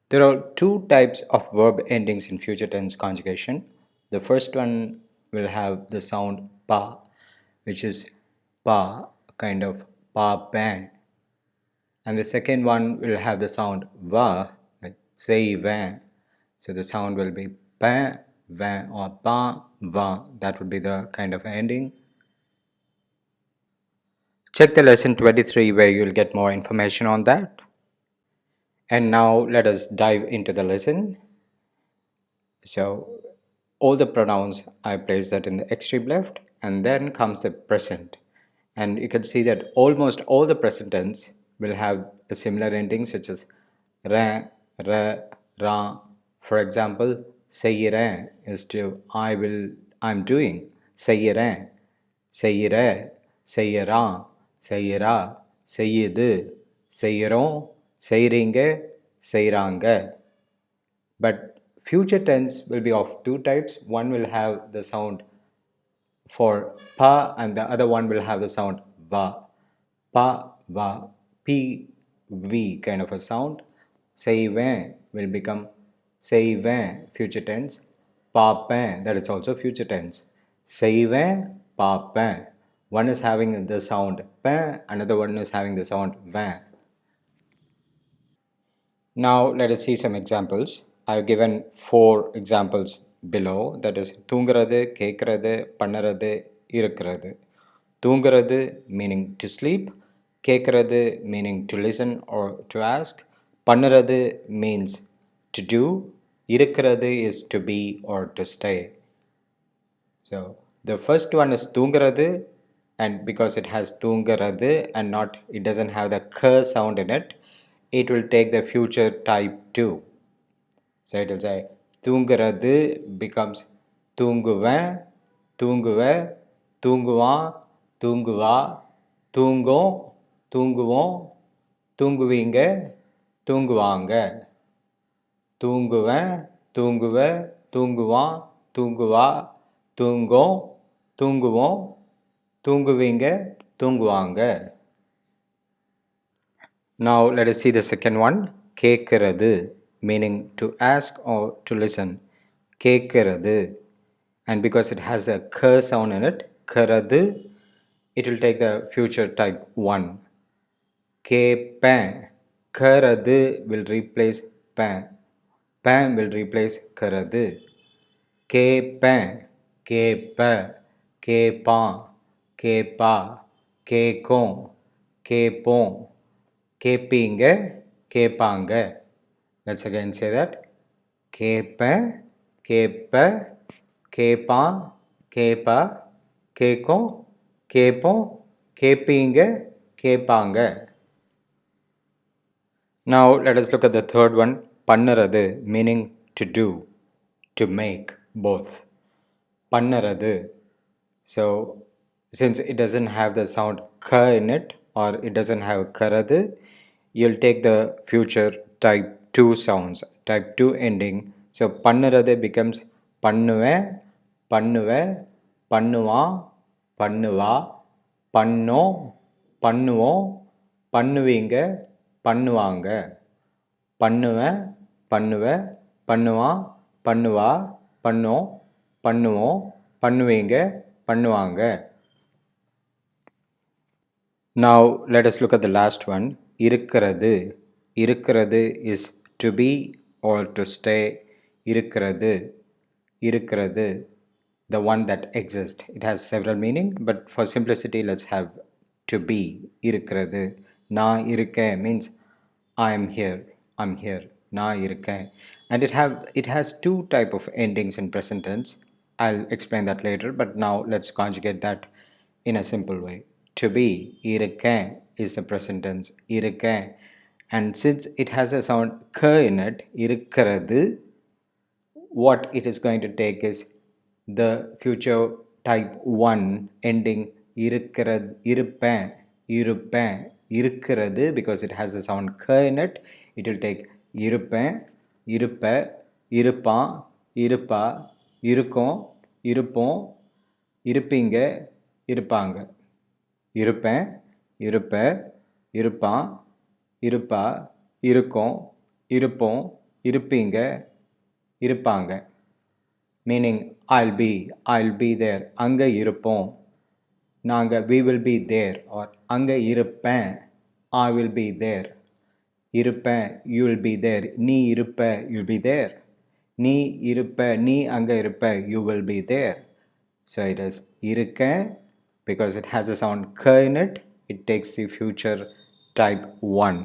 There are two types of verb endings in future tense conjugation. The first one will have the sound pa, which is pa, kind of pa bang. And the second one will have the sound va, like say van. So the sound will be pa, van, or pa, va. That would be the kind of ending. Check the lesson 23 where you'll get more information on that. And now let us dive into the lesson. So all the pronouns I place that in the extreme left, and then comes the present. And you can see that almost all the present tense will have a similar ending such as ra, ra, ra. For example, செய்கிறேன் is to I'm doing. செய்கிறேன், செய்கிற, செய்யறான், செய்யறா, செய்யுது, செய்யறோம், செய்றீங்க, செய்றாங்க. But future tense will be of two types. One will have the sound for pa and the other one will have the sound va. Pa, va, p, v kind of a sound. செய்வேன் will become செய்வேன் future tense. பார்ப்பேன், that is also future tense. செய்வேன், பார்ப்பேன். One is having the sound pa, another one is having the sound van. Now let us see some examples. I have given 4 examples below, that is தூங்குறது, கேட்கிறது, பண்ணுறது, இருக்கிறது. தூங்குறது meaning to sleep, கேட்கிறது meaning to listen or to ask, பண்ணுறது means to do, இருக்கிறது is to be or to stay. So the first one is தூங்குறது, and because it has தூங்குறது and not, it doesn't have the k sound in it, it will take the future type 2. So it will say தூங்குறது becomes தூங்குவேன், தூங்குவ, தூங்குவான், தூங்குவா, தூங்கும், தூங்குவோம், தூங்குவீங்க, தூங்குவாங்க. தூங்குவேன், தூங்குவ, தூங்குவான், தூங்குவா, தூங்கும், தூங்குவோம், தூங்குவீங்க, தூங்குவாங்க. Now let us see the second one. கேட்கிறது meaning to ask or to listen. கேட்கிறது. And because it has a k sound in it, கிறது, it will take the future type 1. கேட்பேன். கிறது will replace பேன். பேன் will replace கிறது. கேட்பேன், கேட்ப, கேட்பான், கேட்பா, கேட்கும், கேட்போம், கேட்பீங்க, கேட்பாங்க. Let's again say that. கேட்பேன், கேட்ப, கேட்பான், கேட்பா, கேட்கும், கேட்போம், கேட்பீங்க, கேட்பாங்க. Now let us look at the third one. பண்ணுறது meaning to do, to make, both. பண்ணுறது. So since it doesn't have the sound k in it, or it doesn't have கறது, you'll take the future type 2 sounds, type 2 ending. So பண்ணுறது becomes பண்ணுவேன், பண்ணுவ, பண்ணுவான், பண்ணுவா, பண்ணோம், பண்ணுவோம், பண்ணுவீங்க, பண்ணுவாங்க. பண்ணுவேன், பண்ணுவ, பண்ணுவான், பண்ணுவா, பண்ணோம், பண்ணுவோம், பண்ணுவீங்க, பண்ணுவாங்க. Now let us look at the last one. இருக்கிறது. இருக்கிறது is to be or to stay. இருக்கிறது. இருக்கிறது, the one that exists. It has several meaning, but for simplicity let's have to be. இருக்கிறது. நான் இருக்கேன் means I am here. I'm here. நான் இருக்கேன். And it has two type of endings in present tense. I'll explain that later, but now let's conjugate that in a simple way. To be, இருக்கேன், is the present tense. இருக்கேன். And since it has a sound k in it, இருக்கிறது, what it is going to take is the future type 1 ending இருக்கிறது, இருப்பேன், இருப்பேன், இருக்கிறது, because it has the sound k in it, it will take இருப்பேன், இருப்ப, இருப்பான், இருப்பா, இருக்கும், இருப்போம், இருப்பீங்க, இருப்பாங்க. இருப்பேன், இருப்ப, இருப்பான், இருப்பா, இருக்கும், இருப்போம், இருப்பீங்க, இருப்பாங்க. Meaning I'll be there. அங்க இருப்போம். நாங்க we will be there or அங்க இருப்பேன். I will be there. இருப்பேன், you will be there. நீ இருப்ப, you'll be there. நீ இருப்ப, நீ அங்க இருப்ப, you will be there. So it is இருக்கேன் because it has a sound k in it. It takes the future type 1.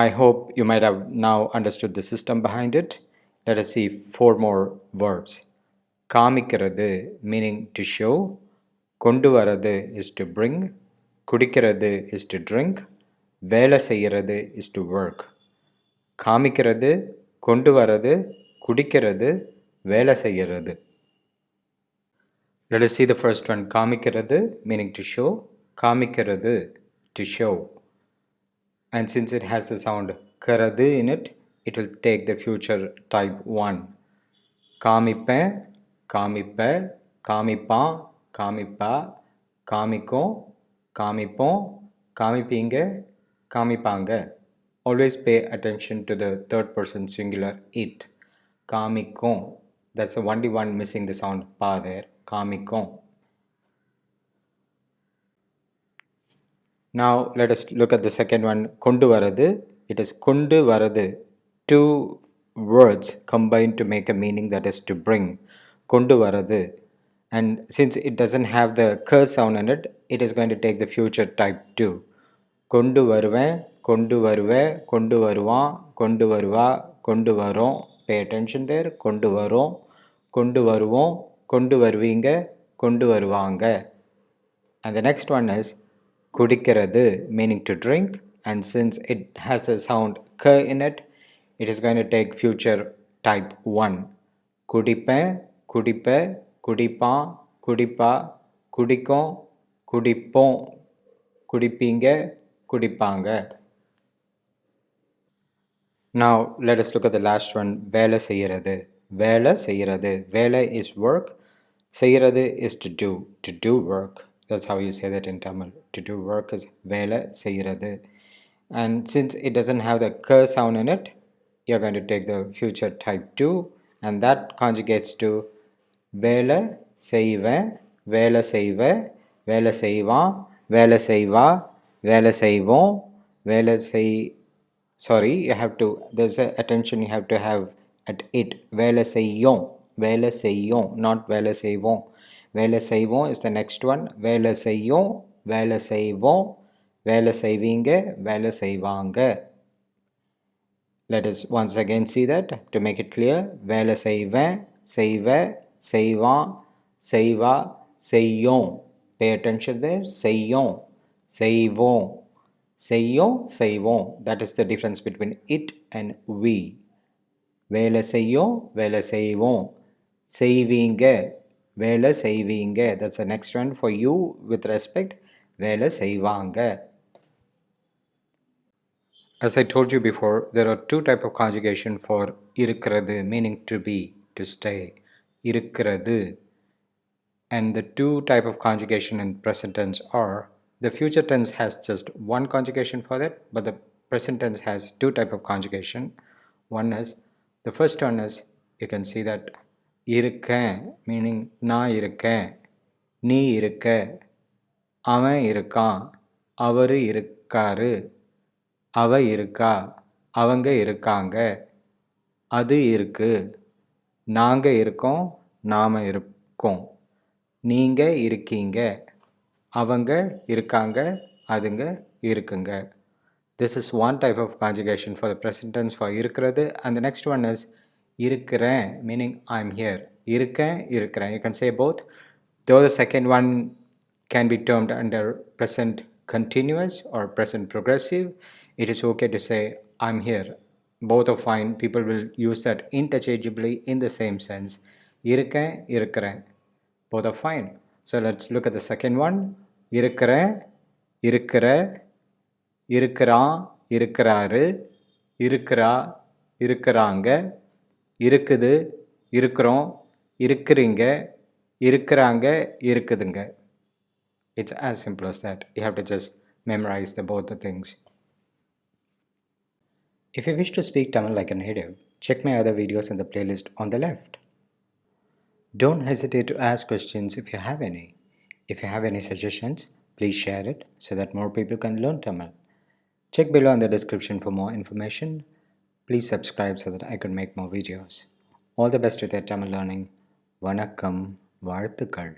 I hope you might have now understood the system behind it. Let us see 4 more verbs. காமிக்கிறது meaning to show. கொண்டு வரது is to bring. குடிக்கிறது is to drink. வேலை செய்கிறது is to work. காமிக்கிறது, கொண்டு வரது, குடிக்கிறது, வேலை செய்கிறது. Let us see the first one. காமிக்கிறது meaning to show. காமிக்கிறது to show. And since it has the sound கரது in it, it will take the future type 1. காமிப்பேன், காமிப்ப, காமிப்பான், காமிப்பா, காமிக்கும், காமிப்போம், காமிப்பீங்க, காமிப்பாங்க. Always pay attention to the third person singular it. காமிக்கும். That's the only one missing the sound pa there. காமிக்கும். Now let us look at the second one. கொண்டு வரது. It is கொண்டு வரது. 2 words combined to make a meaning, that is to bring. கொண்டு வரது. And since it doesn't have the k sound in it, it is going to take the future type 2. கொண்டு வருவேன், கொண்டு வருவே, கொண்டு வருவான், கொண்டு வருவா, கொண்டு வரோம். Pay attention there. கொண்டு வரோம், கொண்டு வருவோம், கொண்டு வருவீங்க, கொண்டு வருவாங்க. And the next one is குடிக்கிறது meaning to drink, and since it has a sound k in it, it is going to take future type 1. குடிப்பேன், குடிப்ப, குடிப்பான், குடிப்பா, குடிக்கும், குடிப்போம், குடிப்பீங்க, குடிப்பாங்க. Now let us look at the last one. வேலை செய்கிறது. வேலை செய்கிறது. வேலை is work. செய்கிறது is to do. To do work. That's how you say that in Tamil. To do work is வேலை செய்கிறது. And since it doesn't have the k sound in it, you're going to take the future type 2, and that conjugates to வேலை செய்வேன், வேலை செய்வ, வேலை செய்வான், வேலை செய்வா, வேலை செய்வோம், வேலை செய். Sorry, you have to, there's a attention you have to have at it. வேலை செய்யோம், வேலை செய்யோம், not வேலை செய்வோம். வேலை செய்வோம் is the next one. வேலை செய்யோம், வேலை செய்வோம், வேலை செய்வீங்க, வேலை செய்வாங்க. Let us once again see that to make it clear. வேலை செய்வேன், செய்வ, செய்வான், செய்வா, செய்யோம். Pay attention there. செய்யோம், செய்வோம், செய்யோம், செய்வோம். That is the difference between it and we. வேலை செய்யோம், வேலை செய்வோம், செய்வீங்க, வேலை செய்வீங்க. That's the next one for you with respect. வேலை செய்வாங்க. As I told you before, there are 2 types of conjugation for இருக்கிறது meaning to be, to stay. இருக்கிறது. And the 2 types of conjugation in present tense are, the future tense has just 1 conjugation for that, but the present tense has 2 types of conjugation. One is, the first one is, you can see that இருக்கேன் meaning நான் இருக்கேன், நீ இருக்க, அவன் இருக்கான், அவரு இருக்காரு, அவ இருக்கா, அவங்க இருக்காங்க, அது இருக்கு, நாங்க இருக்கோம், நாம இருக்கோம், நீங்க இருக்கீங்க, அவங்க இருக்காங்க, அதுங்க இருக்குங்க. This is one type of conjugation for the present tense for இருக்கிறது. And the next one is இருக்கிறேன் meaning I'm here. இருக்கேன், இருக்கிறேன். You can say both. Though the second one can be termed under present continuous or present progressive, it is okay to say I'm here. Both are fine. People will use that interchangeably in the same sense. இருக்கேன், இருக்கிறேன். Both are fine. So let's look at the second one. இருக்கிறேன், இருக்கிற, இருக்கிறான், இருக்கிறாரு, இருக்கிறா, இருக்கிறாங்க, இருக்குது, இருக்கிறோம், இருக்கிறீங்க, இருக்கிறாங்க, இருக்குதுங்க. It's as simple as that. You have to just memorize both the things. If you wish to speak Tamil like a native, check my other videos in the playlist on the left. Don't hesitate to ask questions if you have any. If you have any suggestions, please share it so that more people can learn Tamil. Check below in the description for more information. Please subscribe so that I can make more videos. All the best with your Tamil learning. Vanakkam, Varthukal.